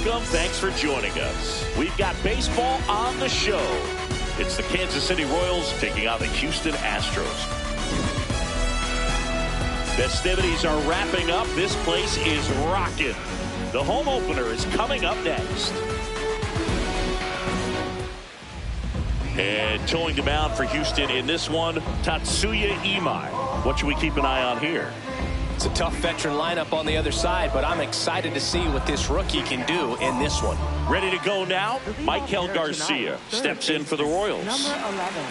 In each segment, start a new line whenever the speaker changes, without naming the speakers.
welcome. Thanks for joining us. We've got baseball on the show. It's the Kansas City Royals taking on the Houston Astros. Festivities are wrapping up. This place is rocking. The home opener is coming up next. And towing the mound for Houston in this one, Tatsuya Imai. What should we keep an eye on here?
It's a tough veteran lineup on the other side, but I'm excited to see what this rookie can do in this one.
Ready to go now? Michael Garcia steps in for the Royals.
Number 11,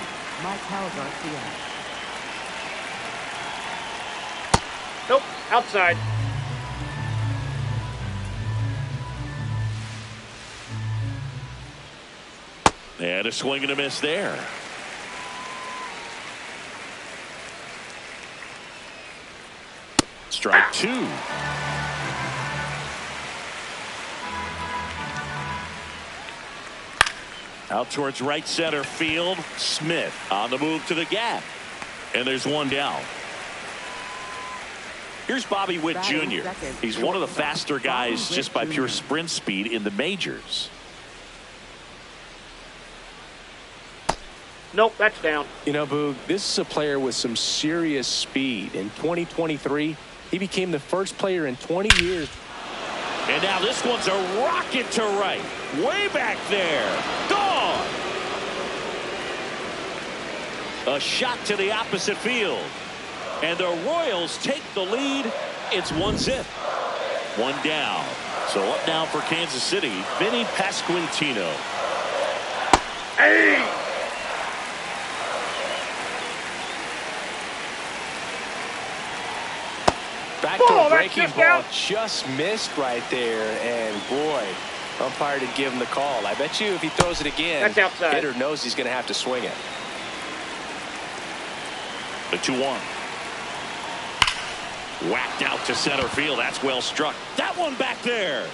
Michael Garcia.
Nope, outside.
And a swing and a miss there. Strike two. Out towards right center field. Smith on the move to the gap. And there's one down. Here's Bobby Witt Jr. He's one of the faster guys just by pure sprint speed in the majors.
Nope, that's down.
You know, Boog, this is a player with some serious speed. In 2023, he became the first player in 20 years.
And now this one's a rocket to right. Way back there. Gone. A shot to the opposite field. And the Royals take the lead. It's 1-0. One down. So up now for Kansas City, Vinny Pasquantino.
Hey!
Back to a breaking ball, just missed right there, and boy, umpire didn't give him the call. I bet you if he throws it again,
that's outside.
Hitter knows he's going to have to swing it.
The 2-1. Whacked out to center field. That's well struck. That one back there.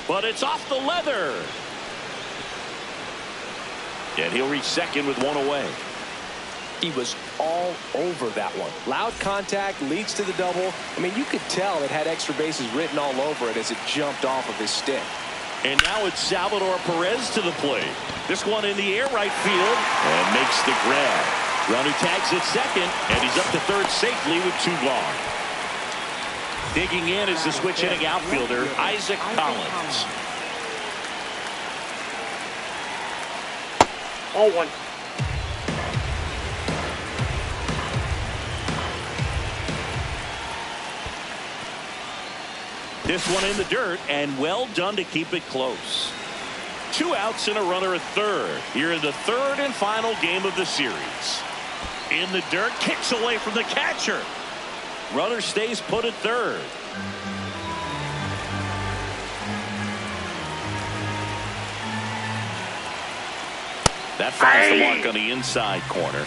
But it's off the leather. And he'll reach second with one away.
He was all over that one. Loud contact leads to the double. I mean, you could tell it had extra bases written all over it as it jumped off of his stick.
And now it's Salvador Perez to the plate. This one in the air right field and makes the grab. Runner tags at second, and he's up to third safely with two gone. Digging in is the switch hitting outfielder Isaac Collins.
0-1.
This one in the dirt, and well done to keep it close. 2 outs and a runner at third. Here in the third and final game of the series. In the dirt, kicks away from the catcher. Runner stays put at third. That finds the mark on the inside corner.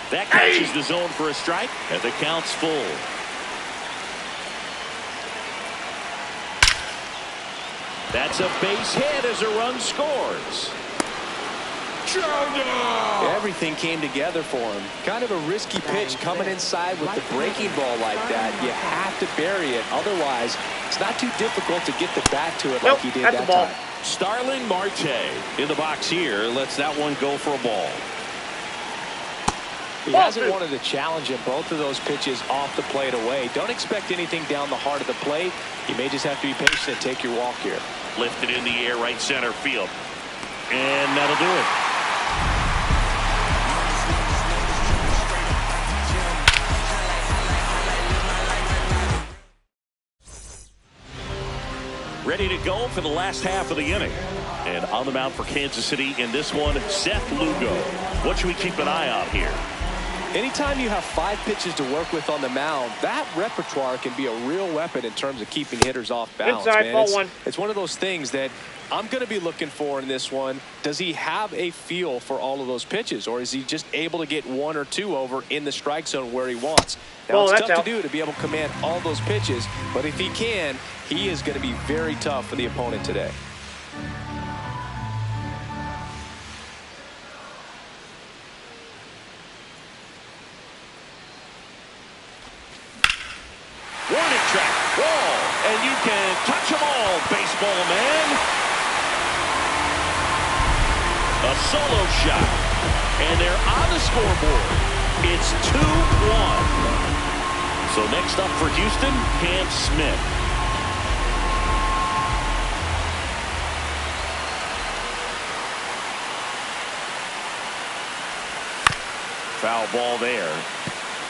That catches the zone for a strike, and the count's full. That's a base hit as a run scores.
Everything came together for him. Kind of a risky pitch coming inside with the breaking ball like that. You have to bury it. Otherwise, it's not too difficult to get the bat to it like he did that time.
Starling Marte in the box here lets that one go for a ball.
He hasn't wanted to challenge him. Both of those pitches off the plate away. Don't expect anything down the heart of the plate. You may just have to be patient and take your walk here.
Lifted in the air right center field. And that'll do it. Ready to go for the last half of the inning. And on the mound for Kansas City in this one, Seth Lugo. What should we keep an eye on here?
Anytime you have 5 pitches to work with on the mound, that repertoire can be a real weapon in terms of keeping hitters off balance.
Inside, ball one.
It's one of those things that I'm going to be looking for in this one. Does he have a feel for all of those pitches, or is he just able to get 1 or 2 over in the strike zone where he wants? Now, it's tough to do to be able to command all those pitches, but if he can, he is going to be very tough for the opponent today.
and you can touch them all, baseball man. A solo shot, and they're on the scoreboard. It's 2-1. So next up for Houston, Cam Smith. Foul ball there.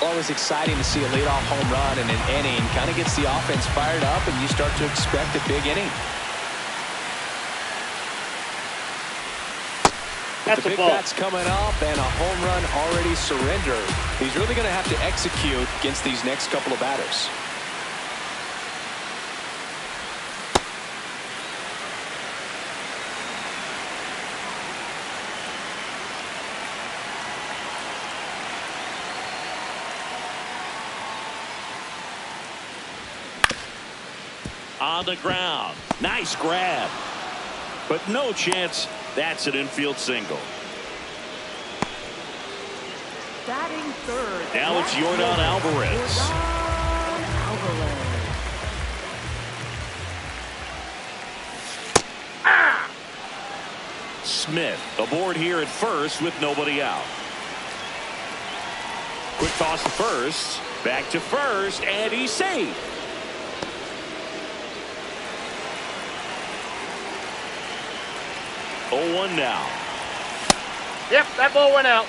Always exciting to see a leadoff home run in an inning. Kind of gets the offense fired up, and you start to expect a big inning.
That's
the big bat's coming up, and a home run already surrendered. He's really going to have to execute against these next couple of batters.
On the ground. Nice grab. But no chance. That's an infield single.
Batting third.
Now it's Yordan Alvarez. Smith aboard here at first with nobody out. Quick toss to first. Back to first, and he's safe. Oh, 1 now.
Yep, that ball went out.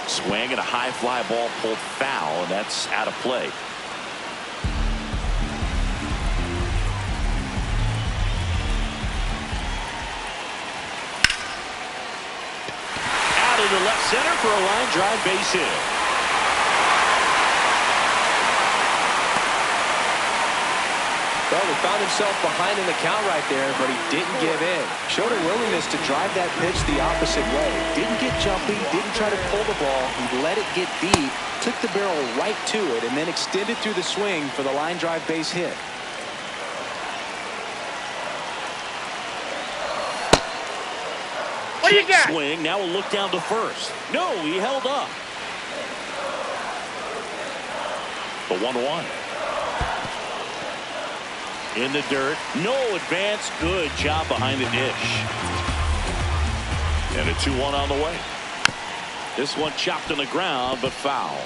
Swing and a high fly ball pulled foul, and that's out of play. Out into left center for a line drive base hit.
Well, he found himself behind in the count right there, but he didn't give in. Showed a willingness to drive that pitch the opposite way. Didn't get jumpy, didn't try to pull the ball. He let it get deep, took the barrel right to it, and then extended through the swing for the line drive base hit.
What do you got?
Swing, now a look down to first. No, he held up. The 1-1. In the dirt, no advance, good job behind the dish. And a 2-1 on the way. This one chopped on the ground, but foul.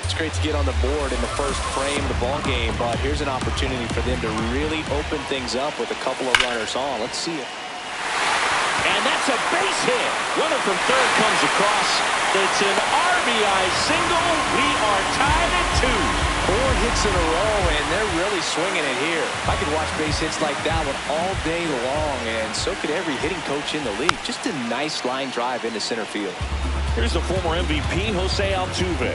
It's great to get on the board in the first frame of the ball game, but here's an opportunity for them to really open things up with a couple of runners on. Let's see it.
And that's a base hit. Runner from third comes across. It's an RBI single. We are tied at 2.
4 hits in a row, and they're really swinging it here. I could watch base hits like that one all day long, and so could every hitting coach in the league. Just a nice line drive into center field.
Here's the former MVP, Jose Altuve.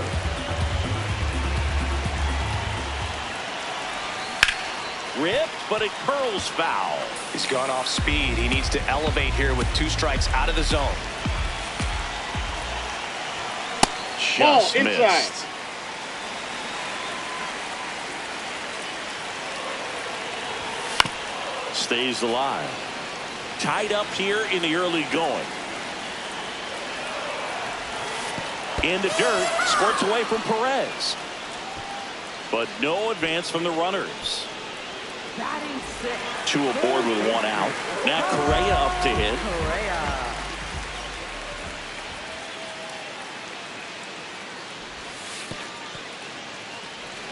Ripped, but it curls foul.
He's gone off speed. He needs to elevate here with 2 strikes out of the zone.
Just
ball
missed.
inside.
Stays alive. Tied up here in the early going. In the dirt, squirts away from Perez. But no advance from the runners.
Batting 6.
2 aboard with 1 out. Now Correa up to hit.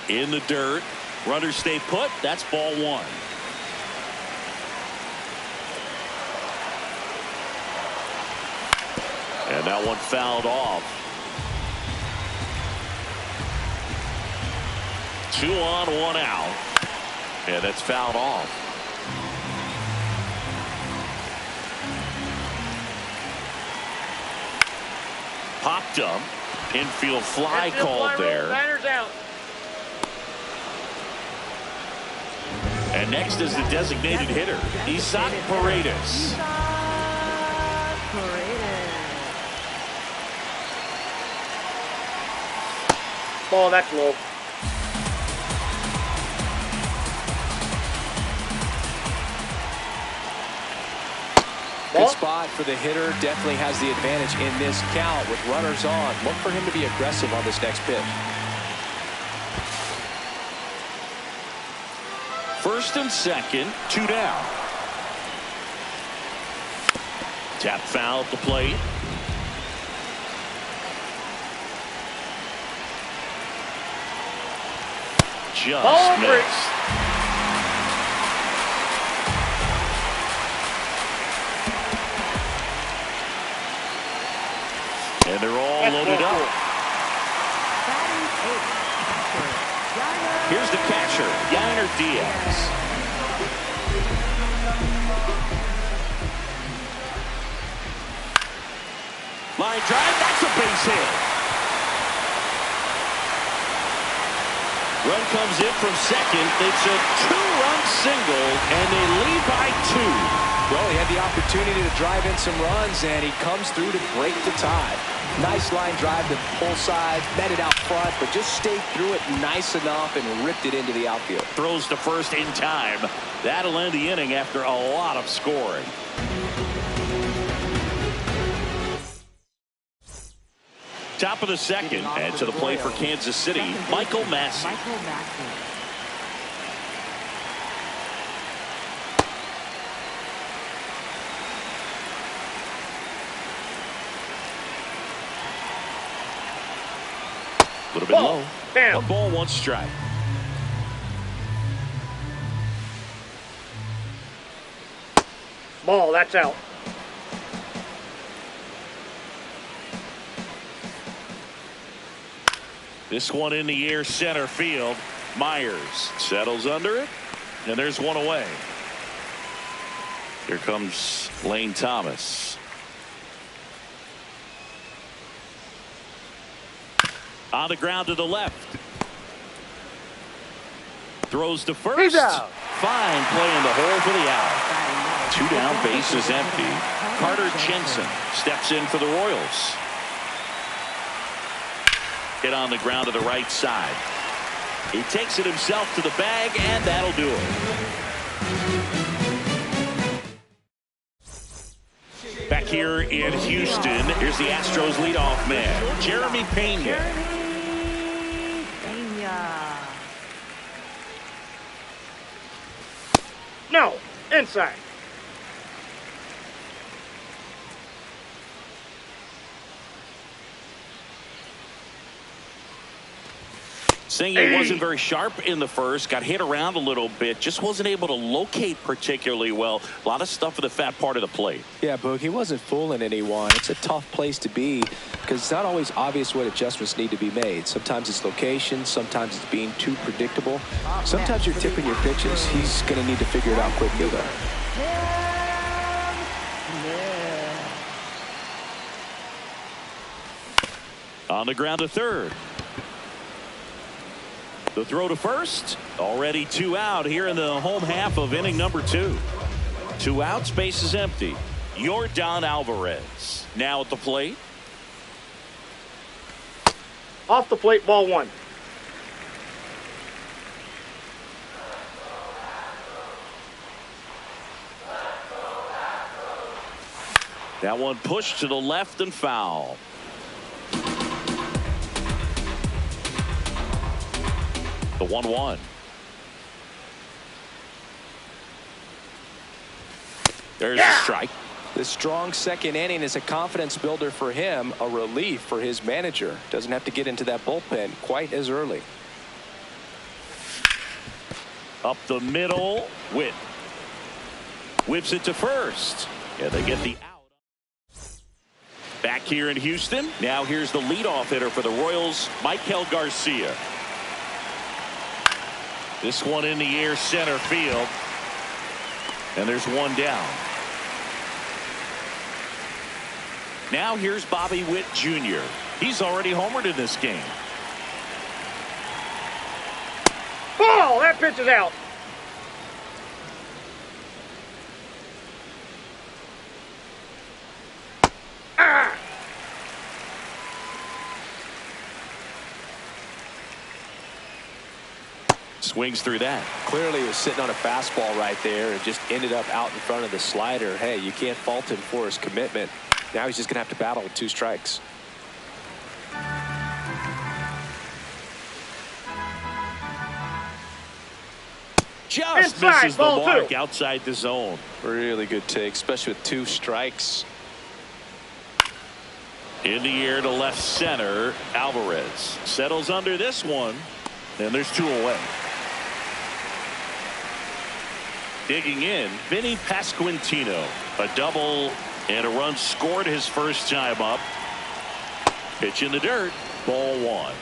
In the dirt. Runners stay put. That's ball 1. And that one fouled off. 2 on, 1 out. And that's fouled off. Popped up. Infield fly called there.
Banner's out.
And next is the designated hitter, Isaac Paredes.
Ball, that's low.
Good
good spot for the hitter. Definitely has the advantage in this count with runners on. Look for him to be aggressive on this next pitch.
First and second, 2 down. Tap foul at the plate. Just missed. And they're all loaded up. Here's the catcher, Yainer Diaz. Line drive, that's a base hit. Run comes in from second. It's a 2-run single, and they lead by 2.
Well, he had the opportunity to drive in some runs, and he comes through to break the tie. Nice line drive to pull side, met it out front, but just stayed through it nice enough and ripped it into the outfield.
Throws to first in time. That'll end the inning after a lot of scoring. Top of the second, and to the plate for Kansas City, Michael Massey. A little bit low.
Damn.
1 ball, 1 strike.
Ball, that's out.
This one in the air, center field. Myers settles under it, and there's one away. Here comes Lane Thomas. On the ground to the left. Throws to first.
He's out.
Fine play in the hole for the out. 2 down, base is empty. Carter Jensen steps in for the Royals. Hit on the ground to the right side. He takes it himself to the bag, and that'll do it. Back here in Houston, here's the Astros leadoff man, Jeremy Pena.
No, inside.
Saying he wasn't very sharp in the first, got hit around a little bit, just wasn't able to locate particularly well. A lot of stuff for the fat part of the plate.
Yeah, Boog, he wasn't fooling anyone. It's a tough place to be because it's not always obvious what adjustments need to be made. Sometimes it's location, sometimes it's being too predictable. Sometimes you're tipping your pitches. He's going to need to figure it out quickly, though.
On the ground to third. The throw to first. Already 2 out here in the home half of inning number 2. 2 outs, base is empty. Yordan Alvarez now at the plate.
Off the plate, ball 1.
That one pushed to the left and foul. The 1-1. There's a strike.
This strong second inning is a confidence builder for him, a relief for his manager. Doesn't have to get into that bullpen quite as early.
Up the middle. Witt whips it to first. Yeah, they get the out. Back here in Houston. Now here's the leadoff hitter for the Royals, Michael Garcia. This one in the air, center field. And there's 1 down. Now here's Bobby Witt Jr. He's already homered in this game.
Ball, that pitch is out. Ah!
Swings through that.
Clearly he was sitting on a fastball right there and just ended up out in front of the slider. Hey, you can't fault him for his commitment. Now he's just going to have to battle with 2 strikes.
Just
inside,
misses the
ball
mark
2.
outside the zone.
Really good take, especially with 2 strikes.
In the air to left center. Alvarez settles under this one, and there's 2 away. Digging in, Vinny Pasquantino. A double and a run scored his first time up. Pitch in the dirt. Ball 1.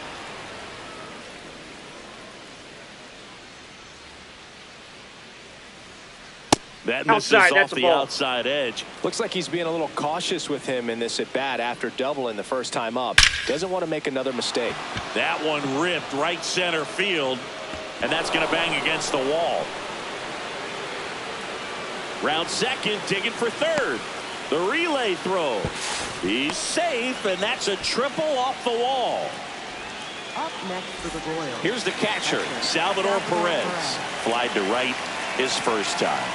That misses off the outside edge.
Looks like he's being a little cautious with him in this at bat after doubling the first time up. Doesn't want to make another mistake.
That one ripped right center field, and that's going to bang against the wall. Round second, digging for third. The relay throw. He's safe, and that's a triple off the wall.
Up next for the Royals.
Here's the catcher, Salvador Perez. Flied to right his first time.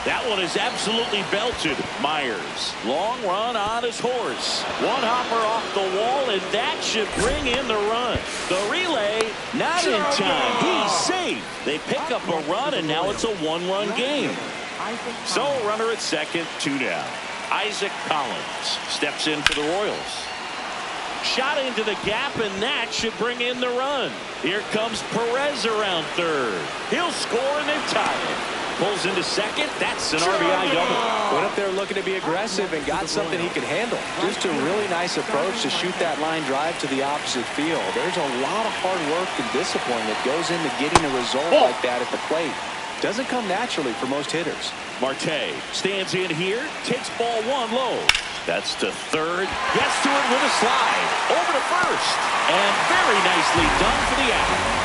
That one is absolutely belted. Myers, long run on his horse. One hopper off the wall, and that should bring in the run. The relay, not in time. He's safe. They pick up a run, and now it's a 1-run game. So runner at second, 2 down. Isaac Collins steps in for the Royals. Shot into the gap, and that should bring in the run. Here comes Perez around third. He'll score, and they tie it. Pulls into second. That's an RBI double.
Went up there looking to be aggressive and got something he could handle. Just a really nice approach to shoot that line drive to the opposite field. There's a lot of hard work and discipline that goes into getting a result like that at the plate. Doesn't come naturally for most hitters.
Marte stands in here, takes ball 1 low. That's to third. Gets to it with a slide. Over to first. And very nicely done for the out.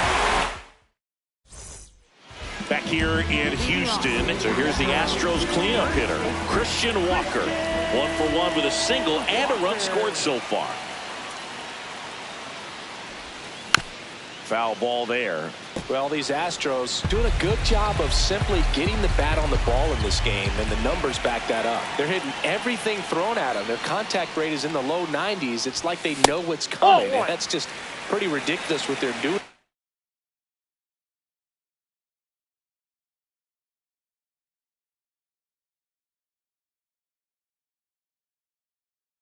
Back here in Houston. So here's the Astros cleanup hitter, Christian Walker. 1 for 1 with a single and a run scored so far. Foul ball there.
Well, these Astros doing a good job of simply getting the bat on the ball in this game, and the numbers back that up. They're hitting everything thrown at them. Their contact rate is in the low 90s. It's like they know what's coming, and that's just pretty ridiculous what they're doing.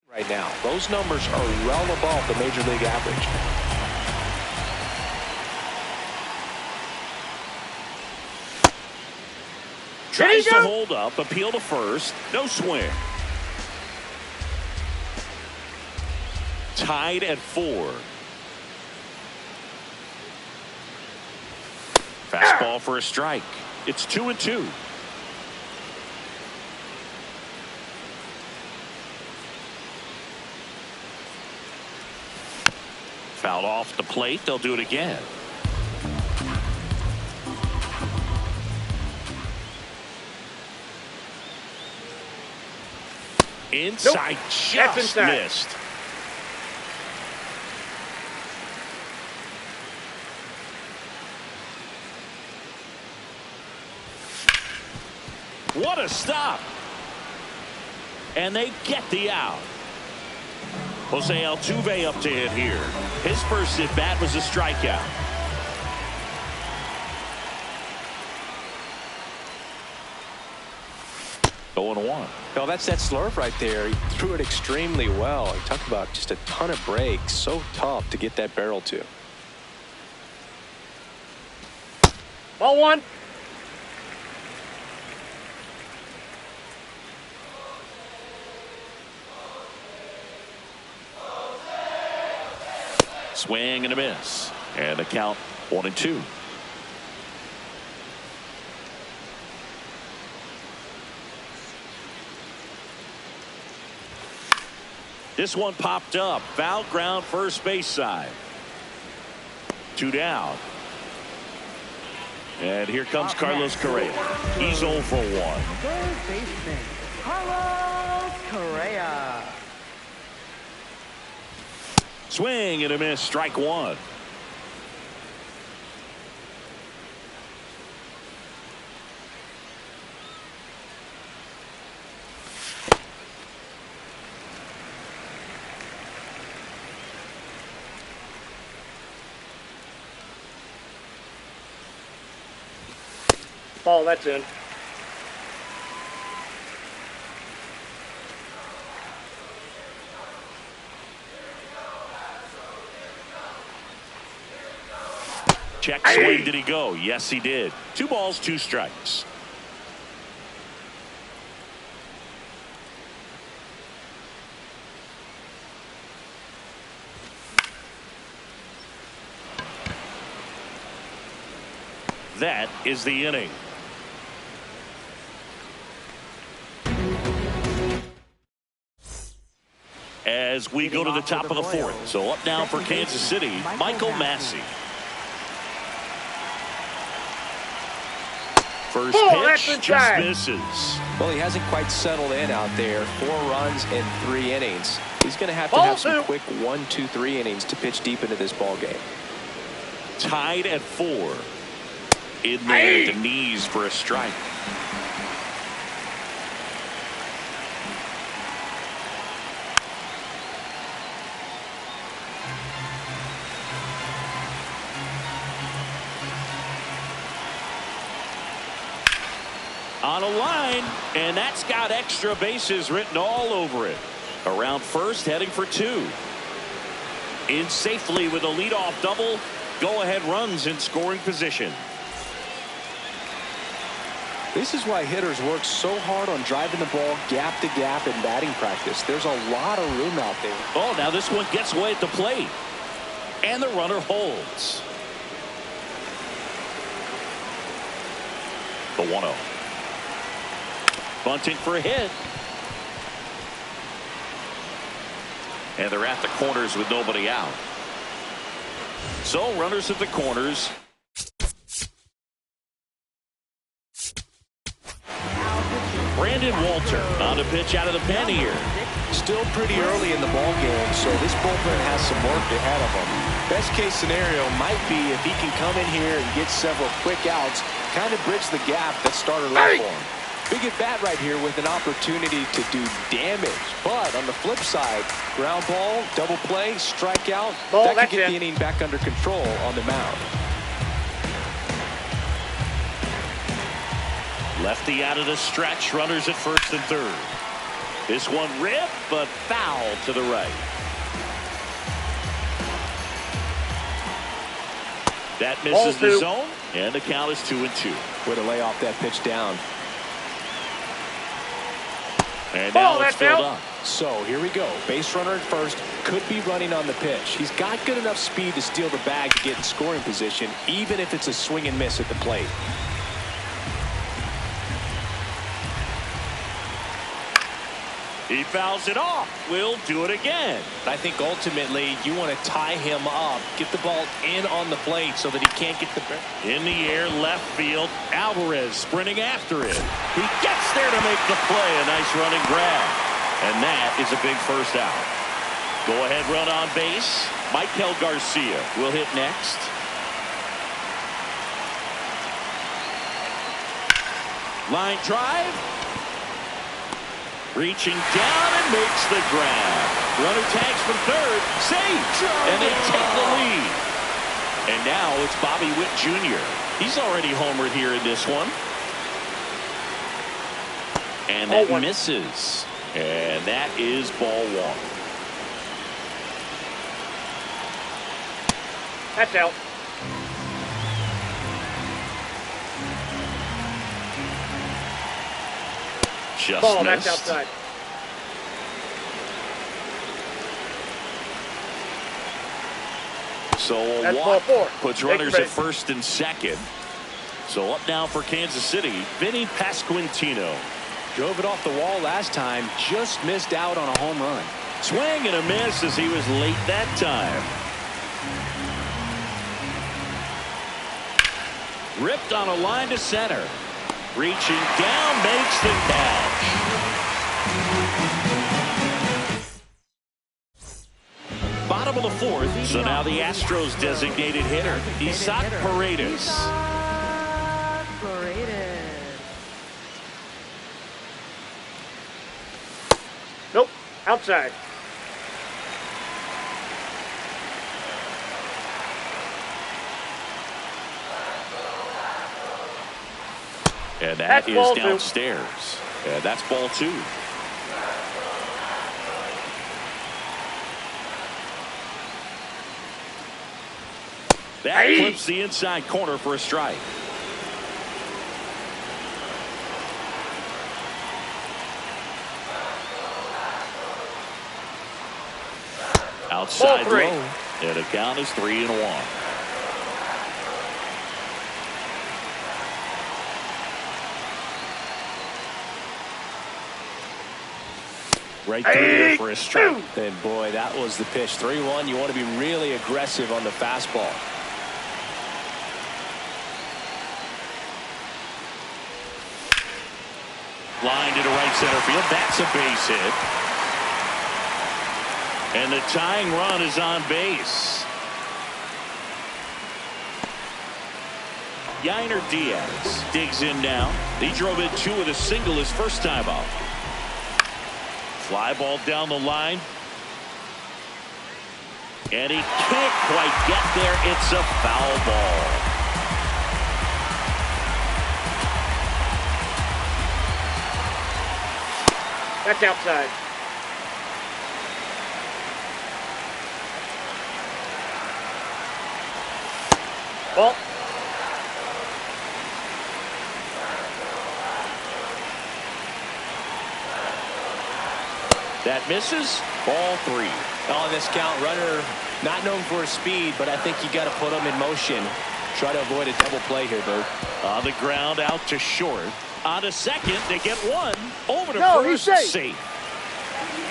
Right now, those numbers are well above the major league average.
Tries to hold up, appeal to first, no swing. Tied at 4. Fastball for a strike. It's 2-2. Fouled off the plate. They'll do it again. Inside, nope. Just inside. Missed. What a stop. And they get the out. Jose Altuve up to hit here. His first at bat was a strikeout. Going 1.
Well, that's that slurve right there. He threw it extremely well. He talked about just a ton of breaks. So tough to get that barrel to.
Ball 1.
Swing and a miss. And the count 1-2. This one popped up. Foul ground first base side. 2 down. And here comes Carlos Correa. He's 0 for 1.
Third baseman, Carlos Correa.
Swing and a miss. Strike 1.
Ball, that's in.
Check swing, did he go? Yes, he did. 2 balls, 2 strikes. That is the inning. As we go to the top of the 4th. So up now for Kansas City, Michael Massey. First pitch just misses.
Well, he hasn't quite settled in out there. 4 runs in 3 innings. He's going to have some quick 1, 2, 3 innings to pitch deep into this ball game.
Tied at 4. In there at the knees for a strike. On a line, and that's got extra bases written all over it. Around first, heading for 2. In safely with a leadoff double. Go-ahead runs in scoring position.
This is why hitters work so hard on driving the ball gap to gap in batting practice. There's a lot of room out there.
Oh, now this one gets away at the plate. And the runner holds. The 1-0. Bunting for a hit. And they're at the corners with nobody out. So runners at the corners. Brandon Walter on a pitch out of the pen here.
Still pretty early in the ball game, so this bullpen has some work ahead of him. Best case scenario might be if he can come in here and get several quick outs, kind of bridge the gap that starter left for him. Big at bat right here with an opportunity to do damage. But on the flip side, ground ball, double play, strikeout, that could get the inning back under control on the mound.
Lefty out of the stretch, runners at first and third. This one ripped, but foul to the right. That misses the zone, and the count is 2-2.
Way to lay off that pitch down.
And now it's filled up.
So here we go. Base runner at first, could be running on the pitch. He's got good enough speed to steal the bag to get in scoring position, even if it's a swing and miss at the plate.
He fouls it off. We'll do it again.
I think ultimately you want to tie him up, get the ball in on the plate so that he can't get the...
In the air, left field. Alvarez sprinting after it. He gets there to make the play. A nice running grab. And that is a big first out. Go ahead run on base. Michael Garcia will hit next. Line drive. Reaching down and makes the grab. Runner tags from third. Safe. And they take the lead. And now it's Bobby Witt Jr. He's already homered here in this one. And that misses. And that is ball 1.
That's out.
Just
ball,
missed.
that's outside.
So a walk puts runners at first and second. So up now for Kansas City, Vinny Pasquantino.
Drove it off the wall last time, just missed out on a home run.
Swing and a miss as he was late that time. Ripped on a line to center. Reaching down, makes the catch. Bottom of the 4th, so now the Astros designated hitter, Isaac Paredes.
Nope, outside.
And that's is
ball
downstairs. And that's ball 2. That clips the inside corner for a strike. Outside low. And the count is 3-1. Right through there for a strike.
And boy, that was the pitch. 3-1. You want to be really aggressive on the fastball.
Line to right center field. That's a base hit. And the tying run is on base. Yainer Diaz digs in now. He drove in 2 with a single his first time out. Fly ball down the line. And he can't quite get there. It's a foul ball.
That's outside. Ball.
That misses. Ball 3.
On this count, runner not known for his speed, but I think you got to put him in motion. Try to avoid a double play here, Boo.
On the ground, out to short. On to second, they get 1. Over to first,
he's
safe.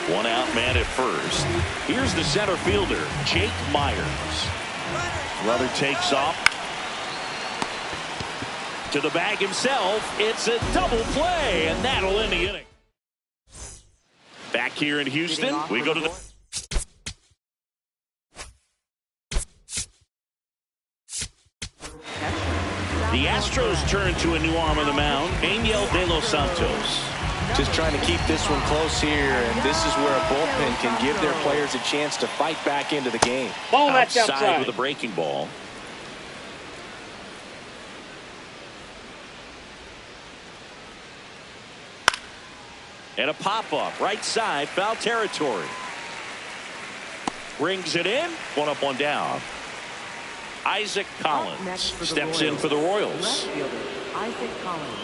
1 out man at first. Here's the center fielder, Jake Myers. Runner takes off. To the bag himself. It's a double play, and that'll end the inning. Back here in Houston, we go to the... The Astros turn to a new arm on the mound, Angel De Los Santos.
Just trying to keep this one close here, and this is where a bullpen can give their players a chance to fight back into the game.
Ball, that's outside.
With a breaking ball. And a pop-up, right side, foul territory. Brings it in, 1 up, 1 down. Isaac Collins steps in for the Royals.
Left fielder, Isaac Collins.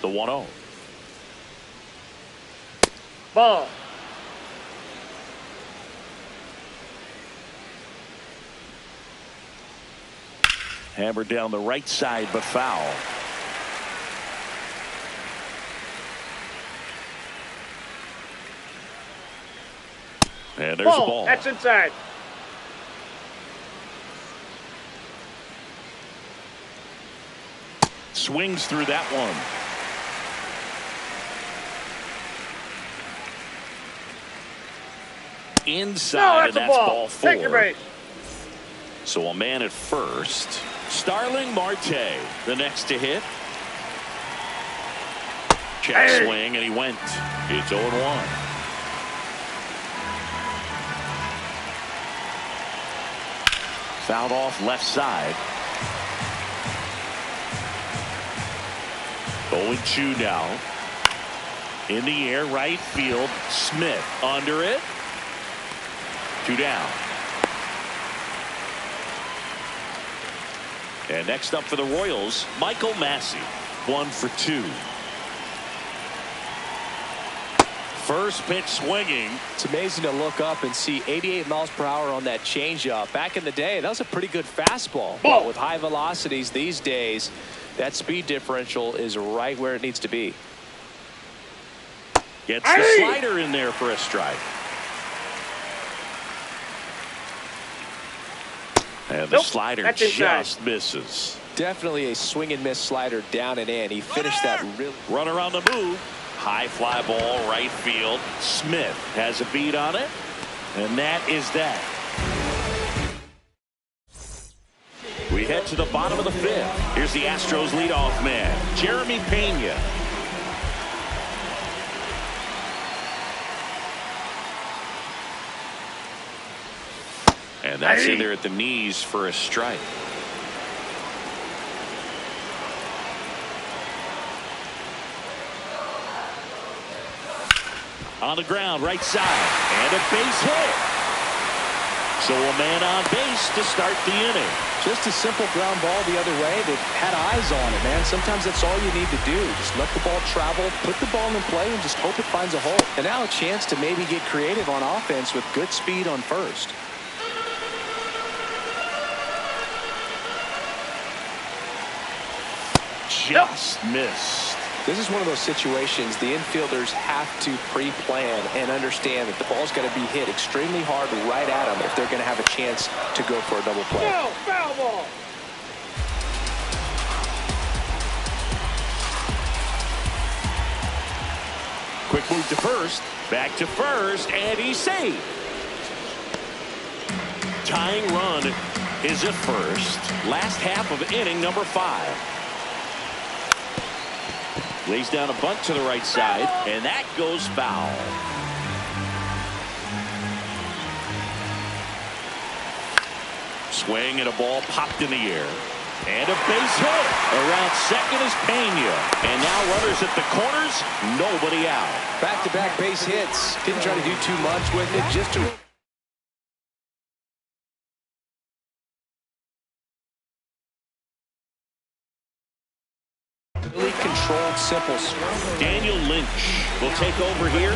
The 1-0.
Ball.
Hammered down the right side, but foul. And there's a ball.
That's inside.
Swings through that one. Inside, and that's ball 4.
Take your base.
So a man at first. Starling Marte, the next to hit. Check swing, and he went. It's 0-1. Fouled off left side. 0-2 now. In the air, right field. Smith under it. 2 down. And next up for the Royals, Michael Massey. 1 for 2. First pitch swinging.
It's amazing to look up and see 88 miles per hour on that changeup. Back in the day, that was a pretty good fastball. But with high velocities these days, that speed differential is right where it needs to be.
Gets the slider in there for a strike. And the slider just misses.
Definitely a swing and miss slider down and in. He finished that really.
Runner on the move. High fly ball right field. Smith has a beat on it. And that is that. We head to the bottom of the 5th. Here's the Astros leadoff man, Jeremy Pena. And that's in there at the knees for a strike. On the ground, right side, and a base hit. So a man on base to start the inning.
Just a simple ground ball the other way that had eyes on it, man. Sometimes that's all you need to do. Just let the ball travel, put the ball in play, and just hope it finds a hole. And now a chance to maybe get creative on offense with good speed on first.
Just missed.
This is one of those situations the infielders have to pre-plan and understand that the ball's got to be hit extremely hard right at them if they're going to have a chance to go for a double play.
No, foul ball.
Quick move to first. Back to first, and he's saved. Tying run is at first. Last half of inning number 5. Lays down a bunt to the right side, and that goes foul. Swing and a ball popped in the air. And a base hit. Around second is Pena. And now runners at the corners, nobody out.
Back-to-back base hits. Didn't try to do too much with it, just to... really controlled, simple.
Daniel Lynch will take over here.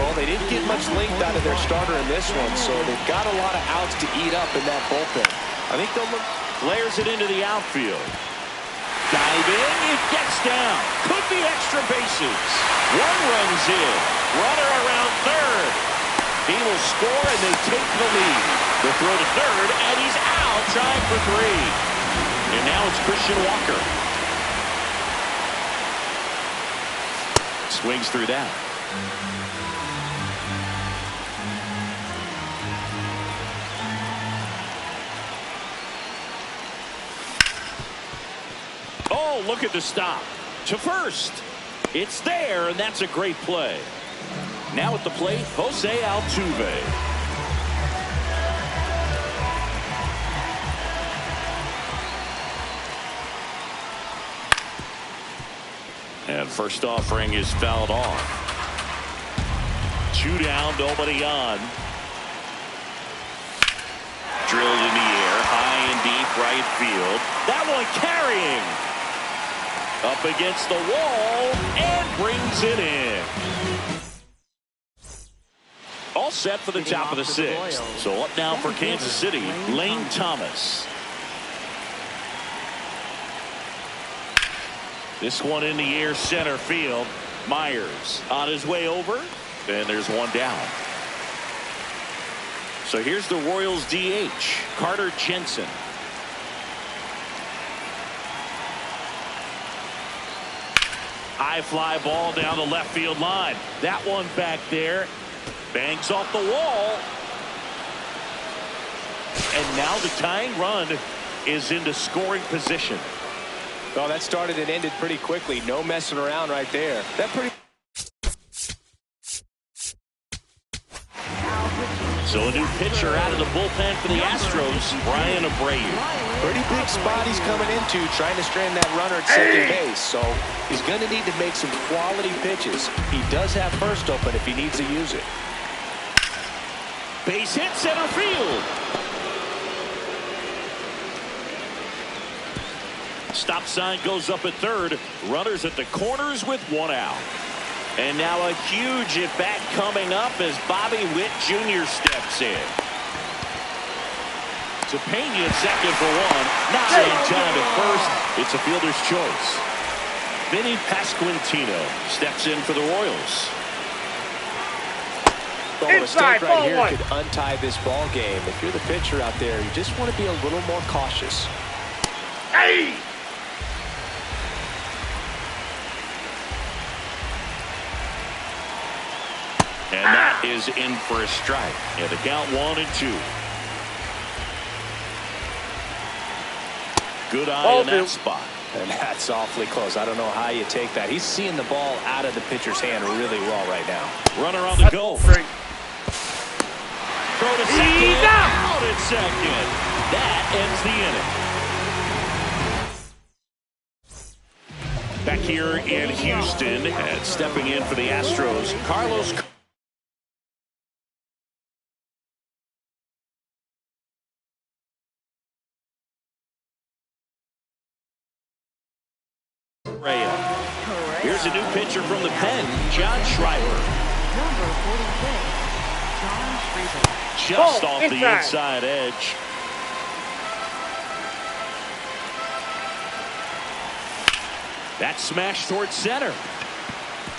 Well, they didn't get much length out of their starter in this one, so they've got a lot of outs to eat up in that bullpen. I think they'll look.
Flares it into the outfield. Diving, it gets down. Could be extra bases. One runs in. Runner around third. He will score, and they take the lead. The throw to third, and he's out, trying for 3. And now it's Christian Walker. Swings through that. Oh, look at the stop. To first. It's there, and that's a great play. Now at the plate, Jose Altuve. And first offering is fouled off. 2 down, nobody on. Drilled in the air, high and deep right field. That one carrying. Up against the wall and brings it in. All set for the top of the 6th. So up now for Kansas City, Lane Thomas. This one in the air, center field. Myers on his way over, and there's one down. So here's the Royals DH, Carter Jensen. High fly ball down the left field line. That one back there. Banks off the wall. And now the tying run is into scoring position.
Well, that started and ended pretty quickly. No messing around right there.
So a new pitcher out of the bullpen for the Astros, Brian Abreu.
Pretty big spot he's coming into, trying to strand that runner at second base. So he's going to need to make some quality pitches. He does have first open if he needs to use it.
Base hit, center field. Stop sign goes up at third. Runners at the corners with 1 out. And now a huge at-bat coming up as Bobby Witt Jr. steps in. To Pena at second for 1. Not in time at first. It's a fielder's choice. Vinny Pasquantino steps in for the Royals.
Well, a mistake right here could untie this ball game. If you're the pitcher out there, you just want to be a little more cautious.
Hey!
And that is in for a strike. And the count 1-2. Good eye in that spot.
And that's awfully close. I don't know how you take that. He's seeing the ball out of the pitcher's hand really well right now.
Runner on the go. throw to second.
He's
out at second. That ends the inning. Back here in Houston and stepping in for the Astros, Carlos Correa. Here's a new pitcher from the pen, John Schreiber.
Number 46, John Schreiber.
Just off the inside edge. That smash towards center.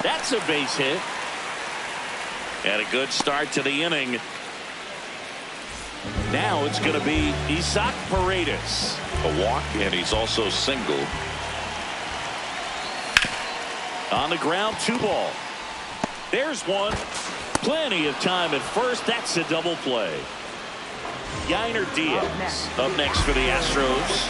That's a base hit. And a good start to the inning. Now it's going to be Isaac Paredes.
A walk, and he's also single.
On the ground, 2 ball. There's one. Plenty of time at first. That's a double play. Yainer Diaz up next for the Astros.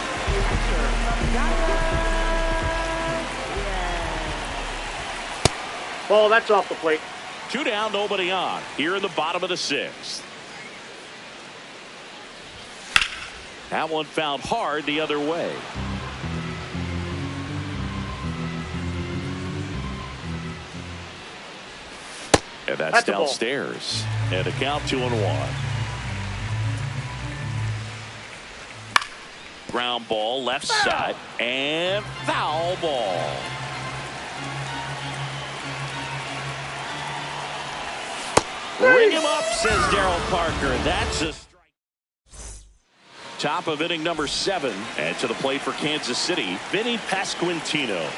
Ball, that's off the plate.
2 down, nobody on. Here in the bottom of the 6th. That one found hard the other way. And that's downstairs. And a count 2-1. Ground ball left side and foul ball. Ring him up, says Darryl Parker. That's a strike. Top of inning number 7. And to the plate for Kansas City, Vinny Pasquantino.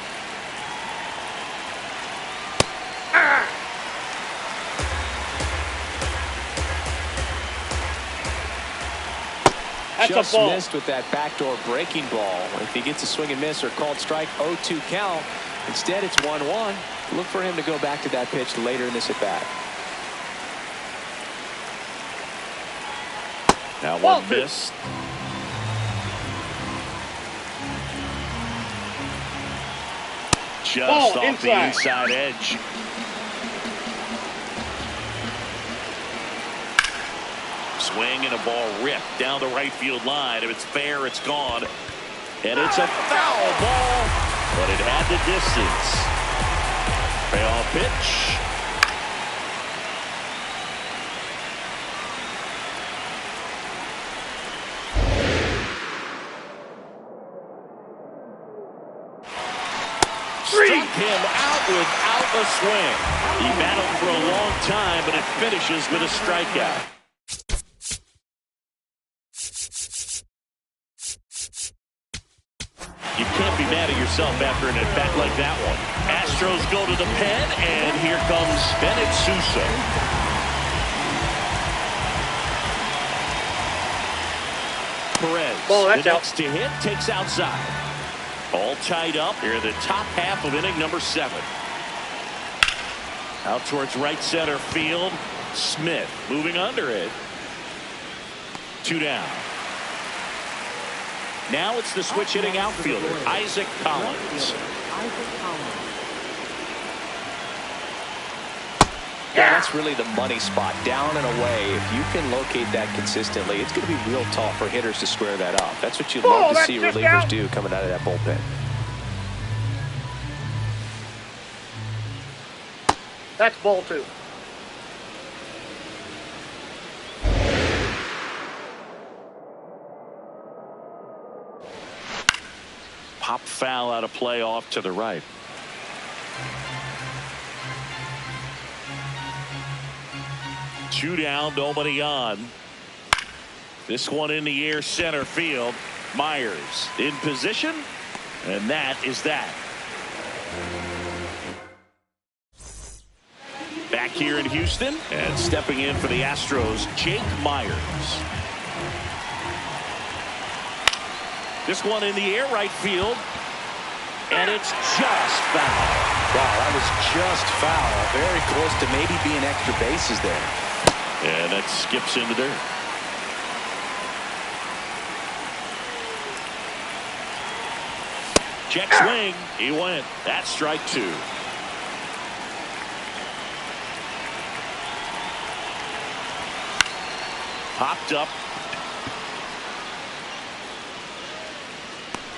Just missed with that backdoor breaking ball. If he gets a swing and miss or called strike, 0-2 count. Instead, it's 1-1. Look for him to go back to that pitch later in this at bat.
Now one missed. Just off the inside edge. Swing and a ball ripped down the right field line. If it's fair, it's gone. And it's a foul ball, but it had the distance. Payoff pitch. Struck him out without a swing. He battled for a long time, but it finishes with a strikeout. You can't be mad at yourself after an at-bat like that one. Astros go to the pen, and here comes Bennett Sousa. Perez, the next to hit, takes outside. All tied up here in the top half of inning number 7. Out towards right center field. Smith moving under it. 2 down. Now it's the switch hitting outfielder, Isaac Collins.
Yeah, that's really the money spot, down and away. If you can locate that consistently, it's going to be real tough for hitters to square that up. That's what you love to see relievers do coming out of that bullpen.
That's ball 2.
Pop foul out of play off to the right. Two down, nobody on. This one in the air, center field. Myers in position, and that is that. Back here in Houston, and stepping in for the Astros, Jake Myers. This one in the air, right field, and it's just foul.
Wow, that was just foul. Very close to maybe being extra bases there.
And that skips into dirt. Check swing. He went. That's strike 2. Popped up.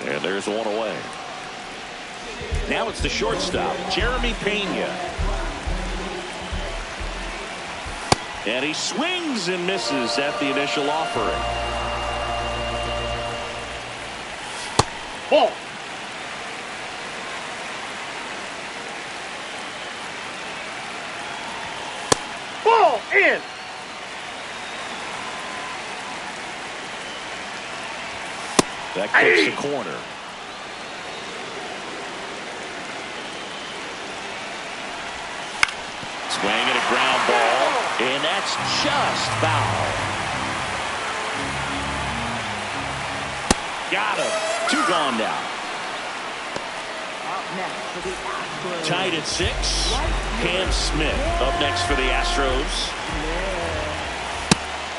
And there's one away. Now it's the shortstop, Jeremy Pena. And he swings and misses at the initial offering.
Ball. Ball in.
That gets the corner. Swinging a ground ball, and that's just foul. Got him. 2 gone now.
Up next for the Astros.
Tied at 6. Cam Smith up next for the Astros.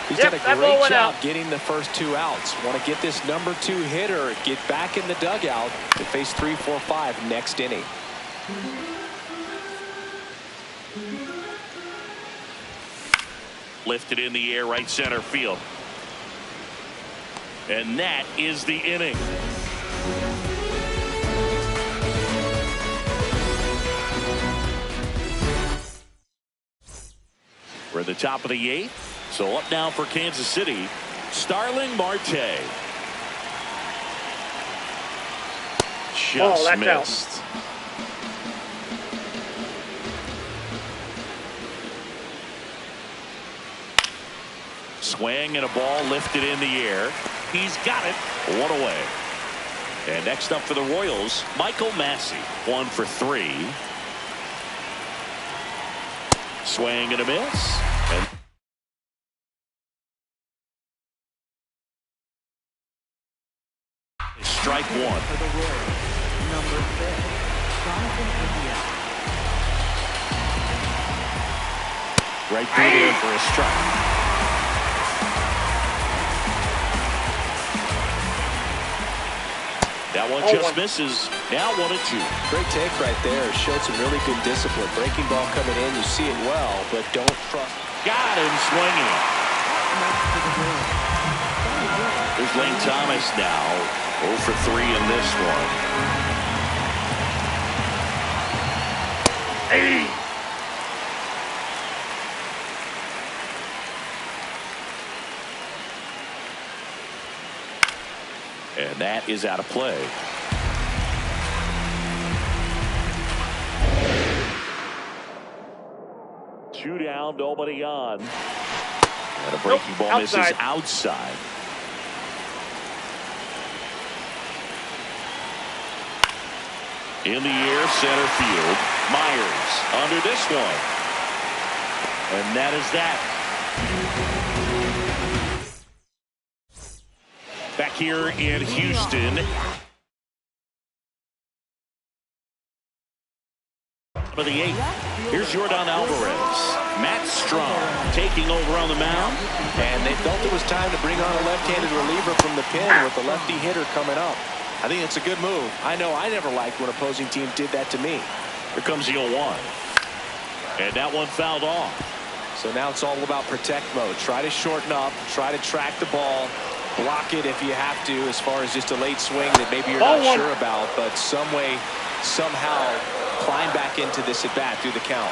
He's done a great job getting the first 2 outs. Want to get this number 2 hitter, get back in the dugout to face 3, 4, 5 next inning.
Lifted in the air, right center field. And that is the inning. We're at the top of the 8th. So up now for Kansas City, Starling Marte. Just missed. Swing and a ball lifted in the air. He's got it. 1 away. And next up for the Royals, Michael Massey. 1 for 3. Swing and a miss. And strike 1.
For the Royals, number 6, Jonathan India.
Right through there for a strike. That one just misses. Now 1 and 2.
Great take right there. Showed some really good discipline. Breaking ball coming in. You see it well, but don't trust.
Got him swinging. There's Lane Thomas now. 0 for 3 in this one. Hey. And that is out of play. Two down, nobody on. And a breaking ball misses outside. In the air, center field. Myers under this one. And that is that. Back here in Houston. For the 8th, here's Jordan Alvarez. Matt Strong taking over on the mound.
And they felt it was time to bring on a left-handed reliever from the pen with the lefty hitter coming up. I think it's a good move. I know I never liked when opposing teams did that to me.
Here comes the 0-1. And that one fouled off.
So now it's all about protect mode. Try to shorten up, try to track the ball. Block it if you have to, as far as just a late swing that maybe you're not sure about, but some way, somehow climb back into this at bat through the count.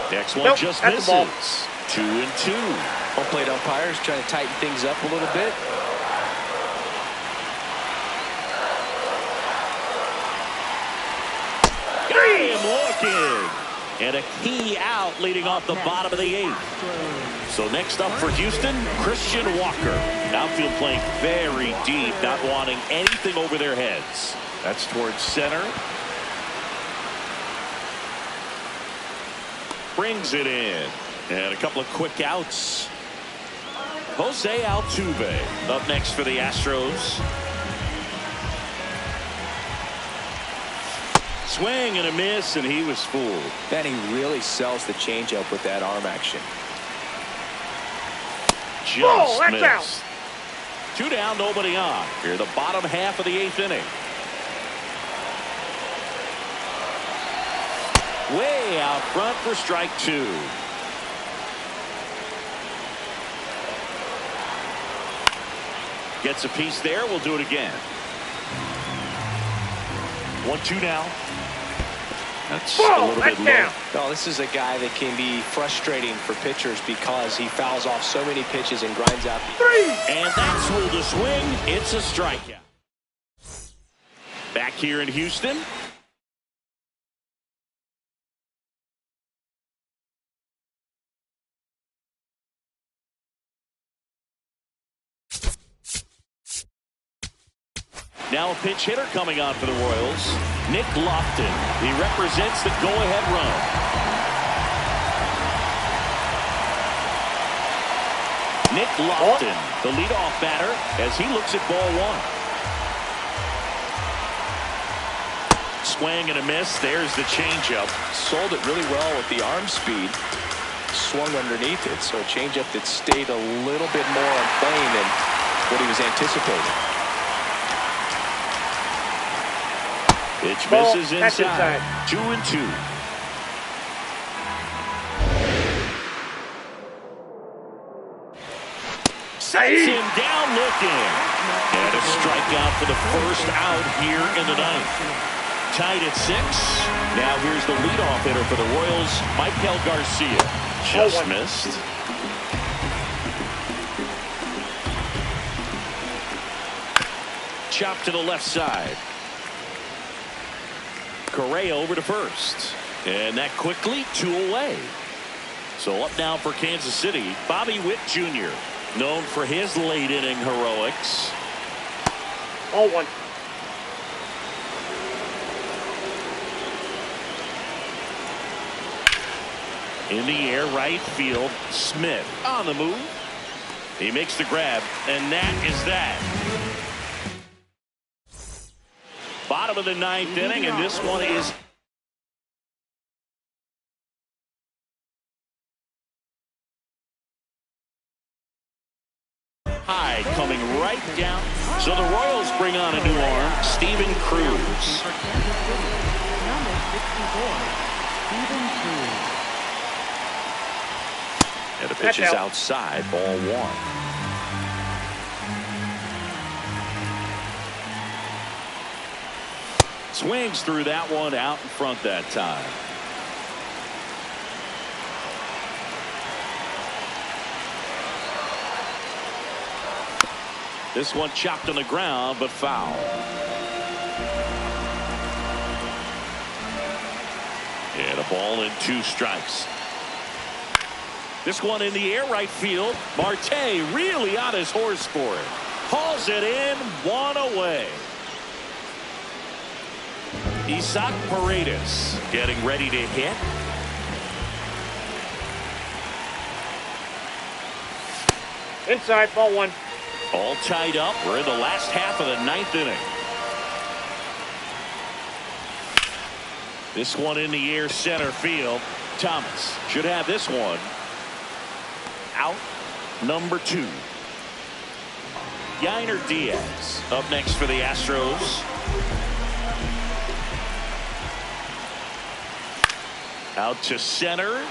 Next one just misses. 2 and 2.
Home plate umpires trying to tighten things up a little bit.
Got him looking. And a key out leading off the bottom of the 8th. So next up for Houston, Christian Walker. Outfield playing very deep, not wanting anything over their heads. That's towards center. Brings it in. And a couple of quick outs. Jose Altuve up next for the Astros. Swing and a miss, and he was fooled.
Then he really sells the changeup with that arm action.
Just missed. 2 down, nobody on. Here, the bottom half of the 8th inning. Way out front for strike 2. Gets a piece there. We'll do it again. 1-2 now. That's a little bit low.
No, this is a guy that can be frustrating for pitchers because he fouls off so many pitches and grinds out.
3.
And that's hold a swing. It's a strikeout. Back here in Houston. Now a pinch hitter coming on for the Royals. Nick Lofton. He represents the go-ahead run. Nick Lofton, the leadoff batter, as he looks at ball one. Swing and a miss. There's the changeup.
Sold it really well with the arm speed. Swung underneath it, so a changeup that stayed a little bit more on plane than what he was anticipating.
Pitch misses inside. 2-2. Sets him down looking. And a strikeout for the first out here in the ninth. Tied at 6. Now here's the leadoff hitter for the Royals, Michael Garcia. Just missed. Chop to the left side. Correa over to first. And that quickly 2 away. So up now for Kansas City, Bobby Witt Jr., known for his late inning heroics.
0-1.
In the air, right field. Smith on the move. He makes the grab, and that is that. Bottom of the ninth inning, and this one is high, coming right down. So the Royals bring on a new arm, Steven Cruz.
Number 64, Steven Cruz.
And the pitch is outside, ball 1. Swings through that one, out in front that time. This one chopped on the ground, but foul. And a ball and 2 strikes. This one in the air, right field. Marte really on his horse for it. Hauls it in, 1 away. Isaac Paredes getting ready to hit.
Inside, ball 1.
All tied up. We're in the last half of the ninth inning. This one in the air, center field. Thomas should have this one. Out, number 2. Yainer Diaz up next for the Astros. Out to center.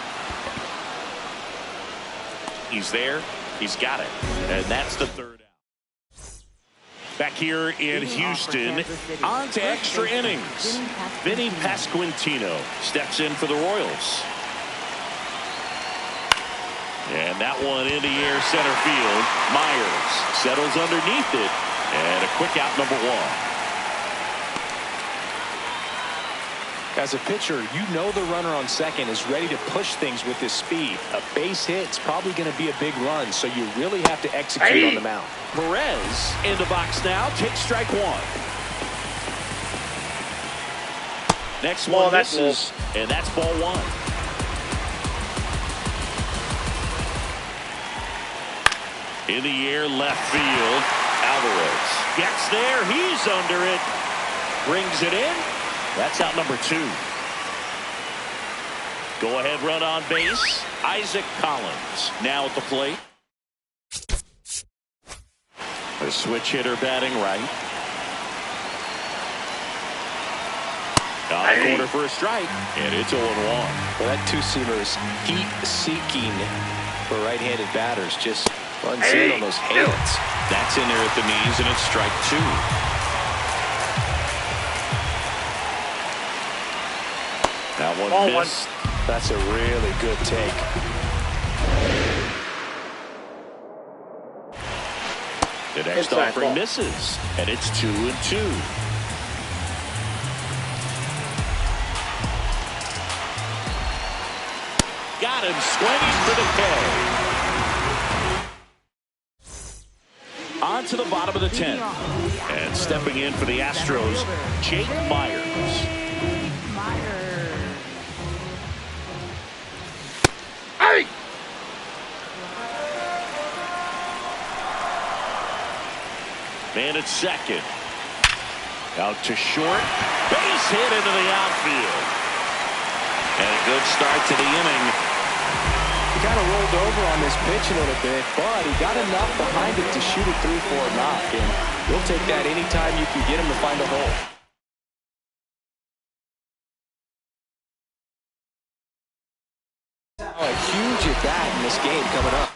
He's there. He's got it. And that's the 3rd out. Back here in Houston, on to extra innings. Vinny Pasquantino steps in for the Royals. And that one in the air, center field. Myers settles underneath it. And a quick out, number 1.
As a pitcher, you know the runner on second is ready to push things with his speed. A base hit's probably going to be a big run, so you really have to execute on the mound.
Perez in the box now, takes strike 1. Next one misses, and that's ball 1. In the air, left field. Alvarez gets there. He's under it. Brings it in. That's out number 2. Go ahead run on base. Isaac Collins now at the plate. A switch hitter batting right. On the corner for a strike. And it's 0-1.
Well, that 2-seamer is heat-seeking for right-handed batters. Just Runs in on those hands.
That's in there at the knees, and it's strike 2.
That one
Ball
missed.
That's a really good take.
The next
Inside
offering
ball.
misses, and it's 2-2. Got him swinging for the K. On to the bottom of the 10th. And stepping in for the Astros, Jake Myers.
Hey!
Man at second. Out to short. Base hit into the outfield. And a good start to the inning.
He kind of rolled over on this pitch a little bit, but he got enough behind it to shoot it through for a knock. And you'll take that anytime you can get him to find a hole. A huge at bat in this game coming up.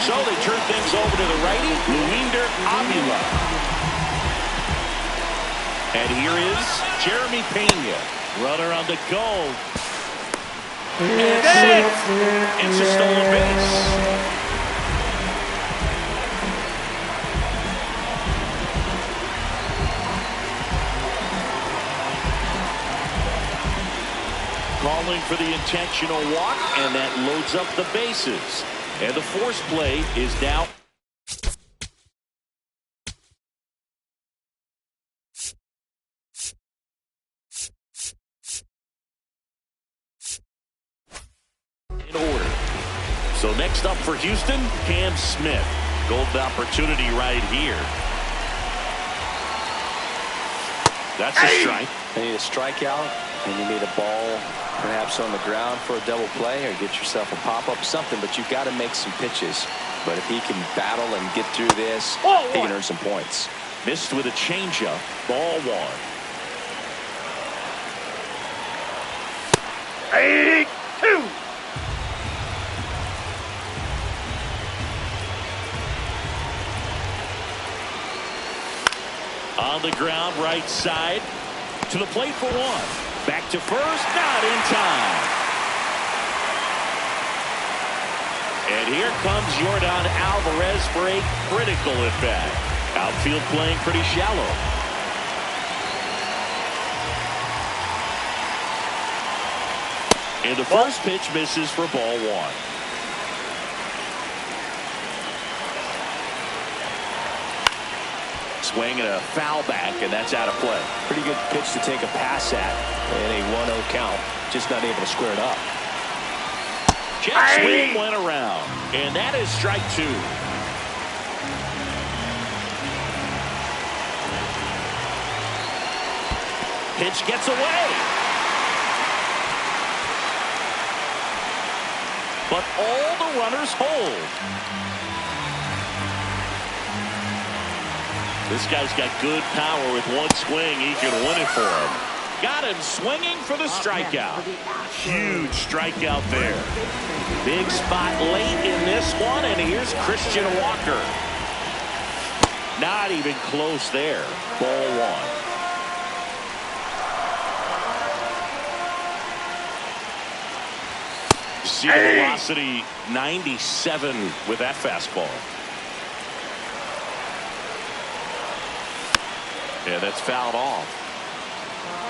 So they turn things over to the righty, League-MLB. And here is Jeremy Pena. Runner on the go. And it's a stolen base. Calling for the intentional walk, and that loads up the bases. And the force play is now. In order. So next up for Houston, Cam Smith. Golden opportunity right here. That's a strike.
You need a strikeout, and you need a ball perhaps on the ground for a double play, or get yourself a pop-up, something, but you've got to make some pitches. But if he can battle and get through this, he can earn some points.
Missed with a changeup. Ball 1.
8-2.
On the ground, right side. To the plate for 1. Back to first, not in time. And here comes Yordan Alvarez for a critical at-bat. Outfield playing pretty shallow. And the first pitch misses for ball 1. Swing and a foul back, and that's out of play.
Pretty good pitch to take a pass at in a 1-0 count. Just not able to square it up.
Jet swing went around, and that is strike 2. Pitch gets away. But all the runners hold. This guy's got good power. With one swing, he can win it for him. got him swinging for the strikeout. Huge strikeout there. Big spot late in this one, and here's Christian Walker. Not even close there. Ball one. See the velocity 97 with that fastball. Yeah, that's fouled off.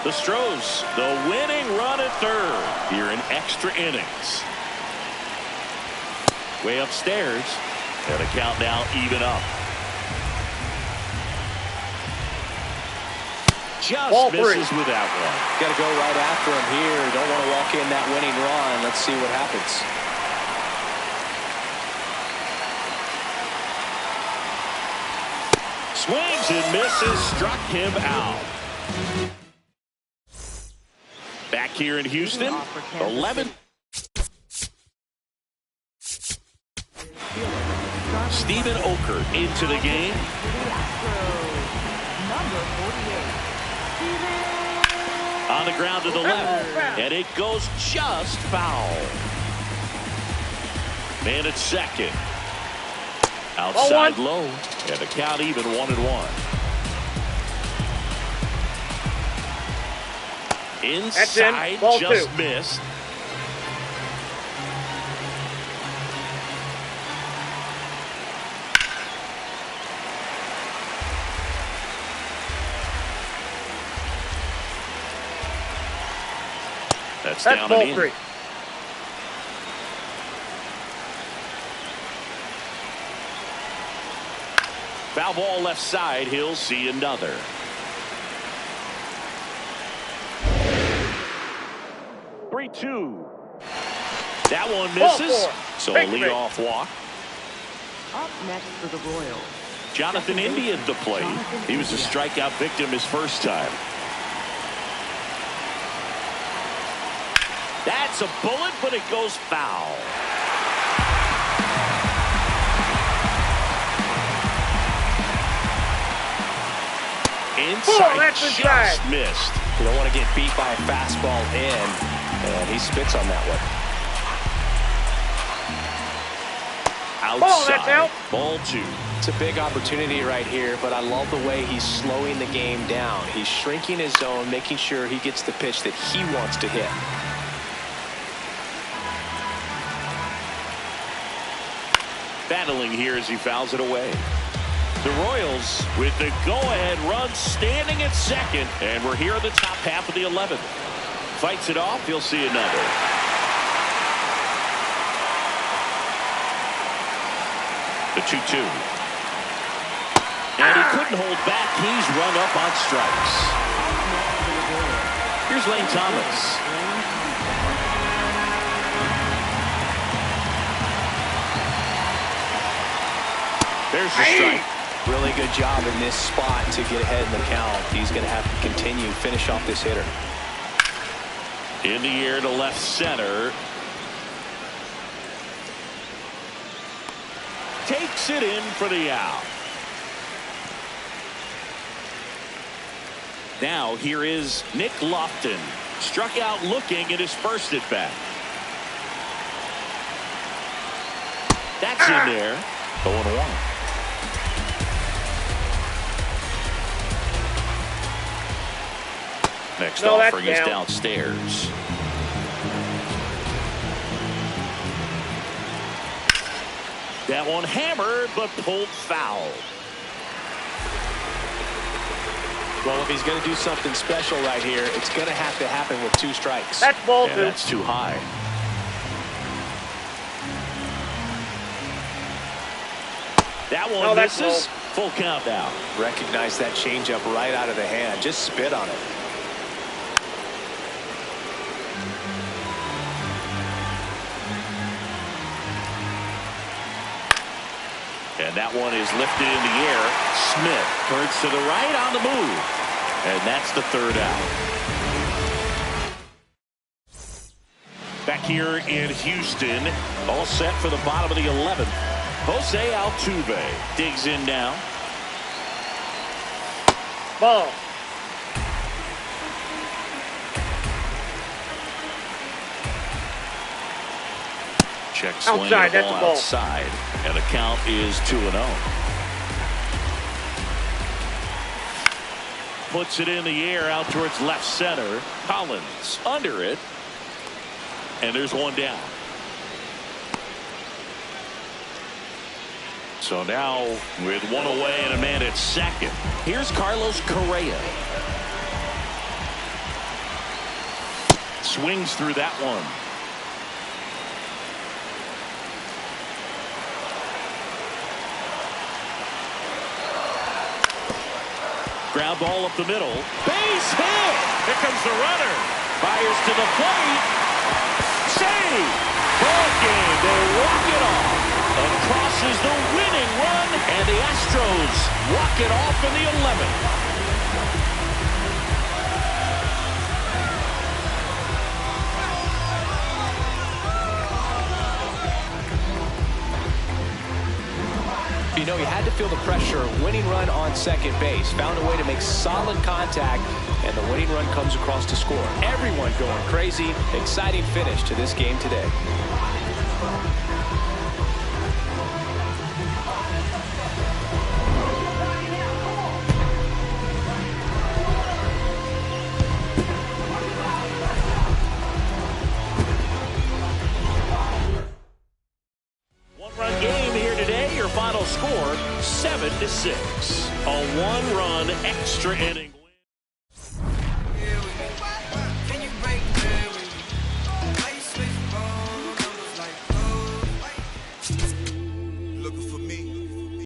The Stros, the winning run at third here in extra innings. Way upstairs, and the count now even up. Just misses with that one.
Got to go right after him here. Don't want to walk in that winning run. Let's see what happens.
Swings and misses, struck him out. Back here in Houston, 11. Steven Oker into the game. On the ground to the left, and it goes just foul. Man at second. Outside low, and the count even 1-1. Inside, just missed. That's down and in. Foul ball left side. He'll see another. That one misses. So a leadoff walk.
Up next for the Royals,
Jonathan India at the plate. He was a strikeout victim his first time. That's a bullet, but it goes foul. Inside, just missed.
You don't want to get beat by a fastball in, and he spits on that one.
Outside, ball two.
It's a big opportunity right here, but I love the way he's slowing the game down. He's shrinking his zone, making sure he gets the pitch that he wants to hit.
Battling here as he fouls it away. The Royals with the go-ahead run standing at second, and we're here in the top half of the 11th. Fights it off, he'll see another. The 2-2. And he couldn't hold back. He's run up on strikes. Here's Lane Thomas. There's the strike.
Really good job in this spot to get ahead in the count. He's going to have to continue, finish off this hitter.
In the air to left center. Takes it in for the out. Now here is Nick Lofton. Struck out looking at his first at bat. That's in there. 0-1. Next offering is downstairs. That one hammered, but pulled foul.
Well, if he's going to do something special right here, it's going to have to happen with 2 strikes.
That's ball two. That's too high. That one misses. Full count now.
Recognize that changeup right out of the hand. Just spit on it.
And that one is lifted in the air. Smith turns to the right on the move. And that's the 3rd out. Back here in Houston, all set for the bottom of the 11th. Jose Altuve digs in now.
Check swing
Outside,
the
that's
ball
a ball.
outside. And the count is 2-0.
Puts it in the air out towards left center. Collins under it. And there's one down. So now with one away and a man at second, here's Carlos Correa. Swings through that one. Ground ball up the middle. Base hit. Here comes the runner. Fires to the plate. Save. Ball game. They walk it off. Across is the winning run. And the Astros walk it off in the 11th.
You know, he had to feel the pressure. Winning run on second base. Found a way to make solid contact, and the winning run comes across to score. Everyone going crazy. Exciting finish to this game today.
One-run game here today. Your final score, 7-6. A one-run extra inning.